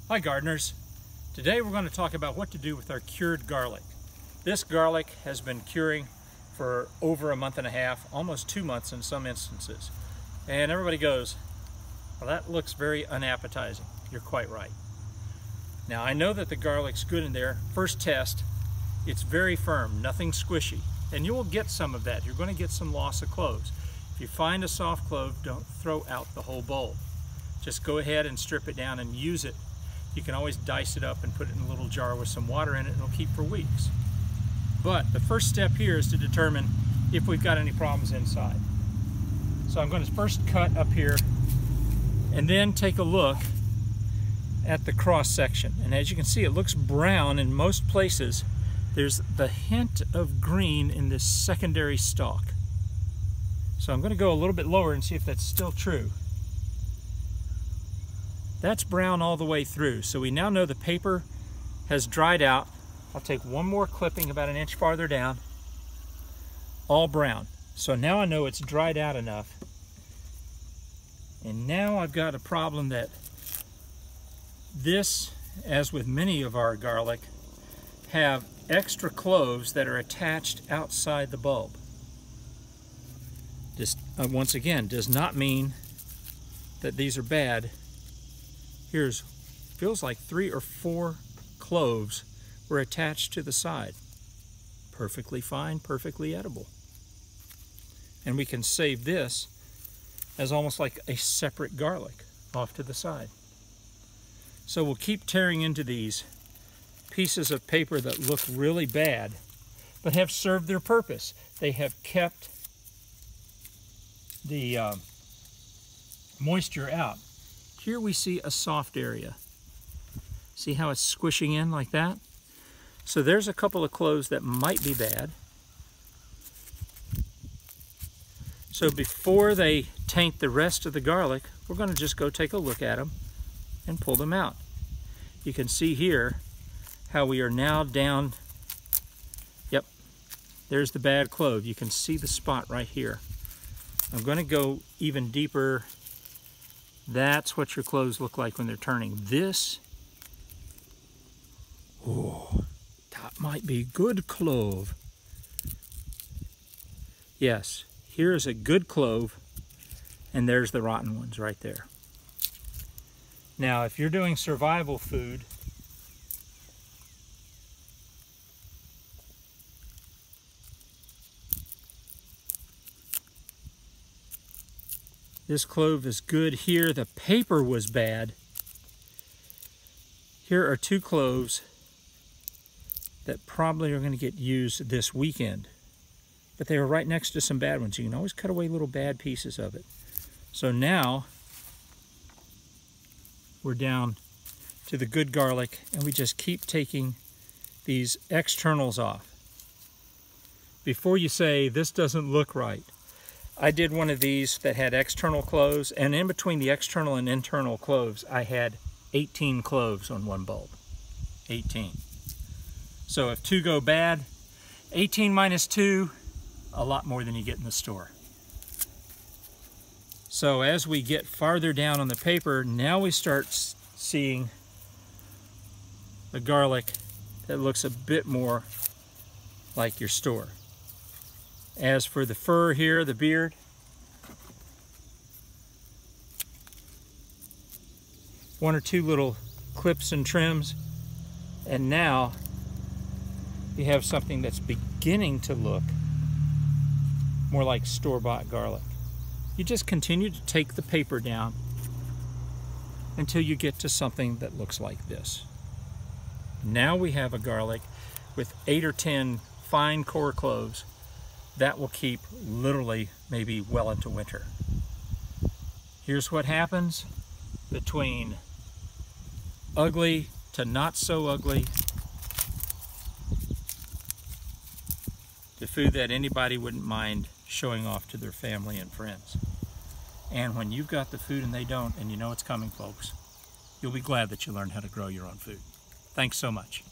Hi gardeners. Today we're going to talk about what to do with our cured garlic. This garlic has been curing for over a month and a half, almost 2 months in some instances. And everybody goes, well, that looks very unappetizing. You're quite right. Now I know that the garlic's good in there. First test, it's very firm, nothing squishy. And you will get some of that. You're going to get some loss of cloves. If you find a soft clove, don't throw out the whole bulb. Just go ahead and strip it down and use it. You can always dice it up and put it in a little jar with some water in it and it'll keep for weeks. But the first step here is to determine if we've got any problems inside. So I'm going to first cut up here and then take a look at the cross section. And as you can see, it looks brown in most places. There's the hint of green in this secondary stalk. So I'm going to go a little bit lower and see if that's still true. That's brown all the way through, so we now know the paper has dried out. I'll take one more clipping about an inch farther down, all brown. So now I know it's dried out enough. And now I've got a problem that this, as with many of our garlic, have extra cloves that are attached outside the bulb. This, once again, does not mean that these are bad. Here's, feels like 3 or 4 cloves were attached to the side. Perfectly fine, perfectly edible. And we can save this as almost like a separate garlic off to the side. So we'll keep tearing into these pieces of paper that look really bad, but have served their purpose. They have kept the moisture out. Here we see a soft area. See how it's squishing in like that? So there's a couple of cloves that might be bad. So before they taint the rest of the garlic, we're going to just go take a look at them and pull them out. You can see here how we are now down. Yep, there's the bad clove. You can see the spot right here. I'm going to go even deeper. That's what your cloves look like when they're turning. This, oh, that might be good clove. Yes, here's a good clove, and there's the rotten ones right there. Now, if you're doing survival food, this clove is good here. The paper was bad. Here are 2 cloves that probably are going to get used this weekend. But they were right next to some bad ones. You can always cut away little bad pieces of it. So now we're down to the good garlic, and we just keep taking these externals off. Before you say, this doesn't look right, I did one of these that had external cloves, and in between the external and internal cloves, I had 18 cloves on one bulb. 18. So if 2 go bad, 18 minus 2, a lot more than you get in the store. So as we get farther down on the paper, now we start seeing the garlic that looks a bit more like your store. As for the fur here, the beard, one or 2 little clips and trims, and now you have something that's beginning to look more like store-bought garlic. You just continue to take the paper down until you get to something that looks like this. Now we have a garlic with 8 or 10 fine core cloves that will keep literally maybe well into winter. Here's what happens between ugly to not so ugly to food that anybody wouldn't mind showing off to their family and friends. And when you've got the food and they don't, and you know it's coming, folks, you'll be glad that you learned how to grow your own food. Thanks so much.